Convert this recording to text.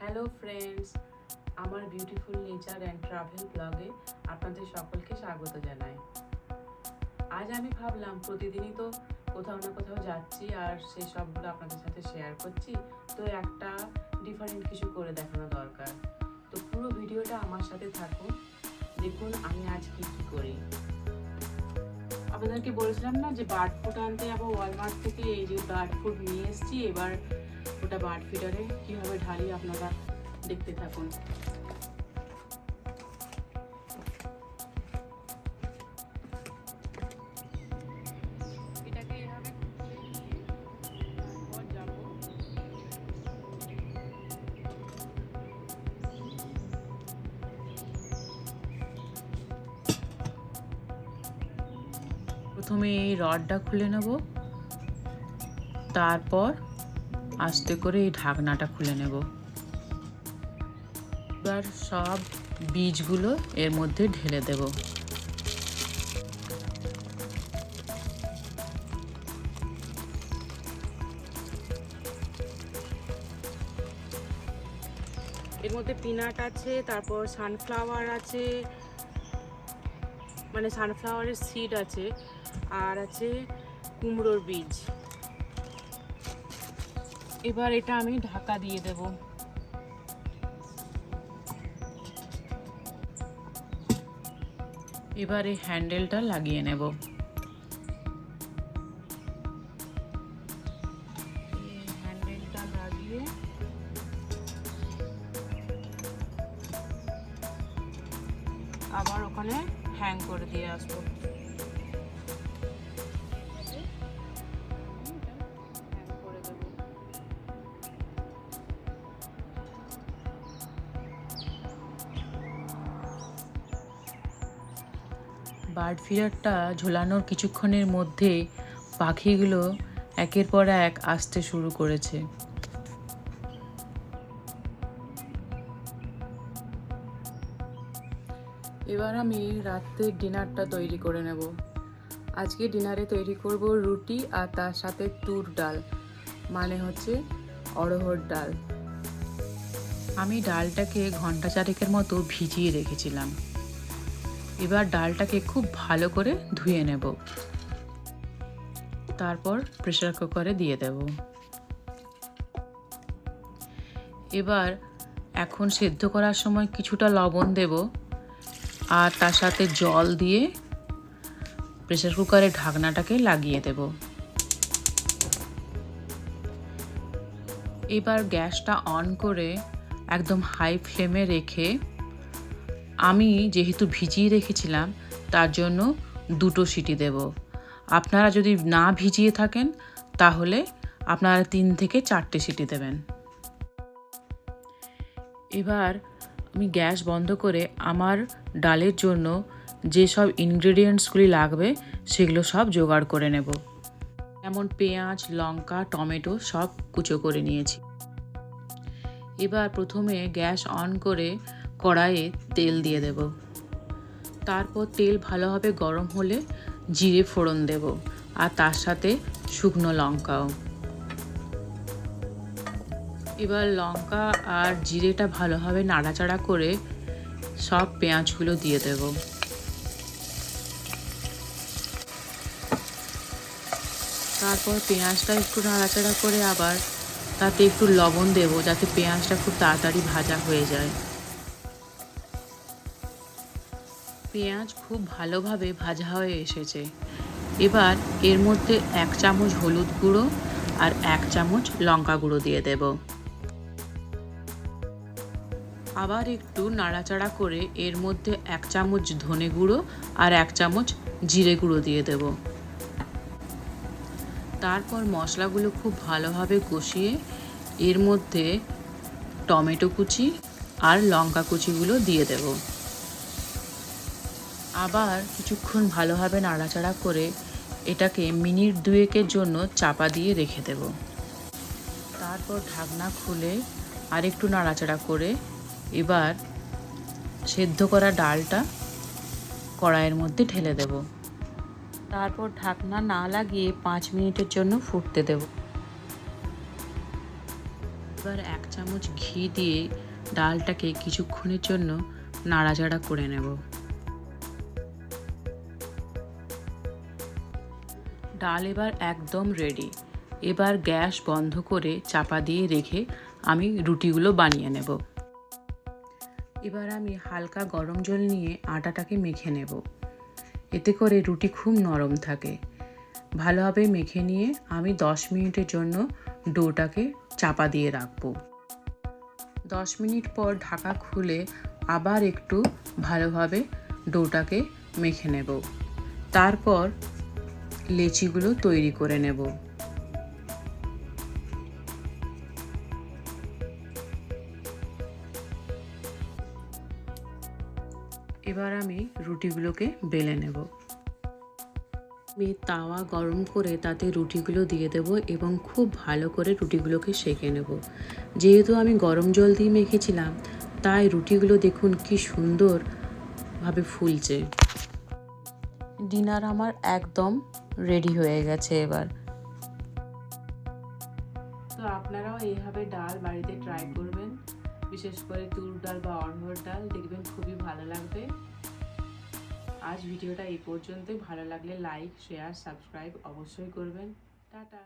Hello friends, আমার beautiful nature and travel ব্লগে আপনাদের সকলকে স্বাগত জানাই। আজ আমি ভাবলাম প্রতিদিনই তো কোথাও না কোথাও যাচ্ছি আর সেই সবগুলো আপনাদের সাথে শেয়ার করছি, তো একটা ডিফারেন্ট কিছু করে দেখানো দরকার। তো পুরো ভিডিওটা আমার সাথে থাকুন, দেখুন আমি আজ কি কি করি। আপনাদেরকে বলেছিলাম না যে বার্ড ফুড আনতে যাবো ওয়ালমার্ট থেকে, এই যে বার্ড ফুড নিয়ে এসেছি। এবার ওটা বার্ড ফিডারে কীভাবে ঢালি আপনারা দেখতে থাকুন। এটাকে এভাবে তারপর যাব প্রথমে এই রডটা খুলে নেব, তারপর আস্তে করে এই ঢাকনাটা খুলে নেব। এবার সব বীজগুলো এর মধ্যে ঢেলে দেব। এর মধ্যে পিনাট আছে, তারপর সানফ্লাওয়ার আছে, মানে সানফ্লাওয়ারের সিড আছে, আর আছে কুমড়োর বীজ। এবার এটা আমি ঢাকা দিয়ে দেব। এবার এই হ্যান্ডেলটা লাগিয়ে নেব। হ্যান্ডেলটা লাগিয়ে আবার ওখানে হ্যাং করে দিয়ে আসবো। বার্ড ফিডারটা ঝোলানোর কিছুক্ষণের মধ্যে পাখিগুলো একের পর এক আসতে শুরু করেছে। এবার আমি রাত্রের ডিনারটা তৈরি করে নেব। আজকে ডিনারে তৈরি করব রুটি আর তার সাথে তুর ডাল, মানে হচ্ছে অড়হর ডাল। আমি ডালটাকে ঘন্টা চারেকের মতো ভিজিয়ে রেখেছিলাম। এবার ডালটাকে খুব ভালো করে ধুয়ে নেব, তারপর প্রেসার কুকারে দিয়ে দেব। এবার এখন সেদ্ধ করার সময় কিছুটা লবণ দেব আর তার সাথে জল দিয়ে প্রেসার কুকারের ঢাকনাটাকে লাগিয়ে দেব। এবার গ্যাসটা অন করে একদম হাই ফ্লেমে রেখে, আমি যেহেতু ভিজিয়ে রেখেছিলাম তার জন্য 2টো সিটি দেব। আপনারা যদি না ভিজিয়ে থাকেন তাহলে আপনারা 3 থেকে 4টে সিটি দেবেন। এবার আমি গ্যাস বন্ধ করে আমার ডালের জন্য যেসব ইনগ্রেডিয়েন্টসগুলি লাগবে সেগুলো সব জোগাড় করে নেব। যেমন পেঁয়াজ, লঙ্কা, টমেটো সব কুচো করে নিয়েছি। এবার প্রথমে গ্যাস অন করে কড়াইয়ে তেল দিয়ে দেব। তারপর তেল ভালোভাবে গরম হলে জিরে ফোড়ন দেব আর তার সাথে শুকনো লঙ্কাও। এবার লঙ্কা আর জিরেটা ভালোভাবে নাড়াচাড়া করে সব পেঁয়াজগুলো দিয়ে দেব। তারপর পেঁয়াজটা একটু নাড়াচাড়া করে আবার তাতে একটু লবণ দেব, যাতে পেঁয়াজটা খুব তাড়াতাড়ি ভাজা হয়ে যায়। পেঁয়াজ খুব ভালোভাবে ভাজা হয়ে এসেছে। এবার এর মধ্যে 1 চামচ হলুদ গুঁড়ো আর 1 চামচ লঙ্কা গুঁড়ো দিয়ে দেব। আবার একটু নাড়াচাড়া করে এর মধ্যে 1 চামচ ধনে গুঁড়ো আর 1 চামচ জিরে গুঁড়ো দিয়ে দেব। তারপর মশলাগুলো খুব ভালোভাবে কষিয়ে এর মধ্যে টমেটো কুচি আর লঙ্কা কুচিগুলো দিয়ে দেব। আবার কিছুক্ষণ ভালোভাবে নাড়াচাড়া করে এটাকে মিনিট 2-এর জন্য চাপা দিয়ে রেখে দেব। তারপর ঢাকনা খুলে আরেকটু নাড়াচাড়া করে এবার সেদ্ধ করা ডালটা কড়াইয়ের মধ্যে ঢেলে দেব। তারপর ঢাকনা না লাগিয়ে 5 মিনিটের জন্য ফুটতে দেব। এবার 1 চামচ ঘি দিয়ে ডালটাকে কিছুক্ষণের জন্য নাড়াচাড়া করে নেব। ডাল এবার একদম রেডি। এবার গ্যাস বন্ধ করে চাপা দিয়ে রেখে আমি রুটিগুলো বানিয়ে নেব। এবার আমি হালকা গরম জল নিয়ে আটাটাকে মেখে নেব। এতে করে রুটি খুব নরম থাকে। ভালোভাবে মেখে নিয়ে আমি 10 মিনিটের জন্য ডোটাকে চাপা দিয়ে রাখব। 10 মিনিট পর ঢাকা খুলে আবার একটু ভালোভাবে ডোটাকে মেখে নেব। তারপর লেচিগুলো তৈরি করে নেব। এবার আমি রুটিগুলোকে বেলে নেব। আমি তাওয়া গরম করে তাতে রুটিগুলো দিয়ে দেব এবং খুব ভালো করে রুটিগুলোকে সেঁকে নেব। যেহেতু আমি গরম জল দিয়ে মেখেছিলাম, তাই রুটিগুলো দেখুন কি সুন্দরভাবে ফুলছে। ডিনার আমার একদম রেডি হয়ে গেছে এবার। তো আপনারাও এইভাবে ডাল বাড়িতে ট্রাই করবেন, বিশেষ করে তুর ডাল বা অড়হর ডাল, দেখবেন খুবই ভালো লাগবে। আজ ভিডিওটা এই পর্যন্তই। ভালো লাগলে লাইক, শেয়ার, সাবস্ক্রাইব অবশ্যই করবেন। টাটা।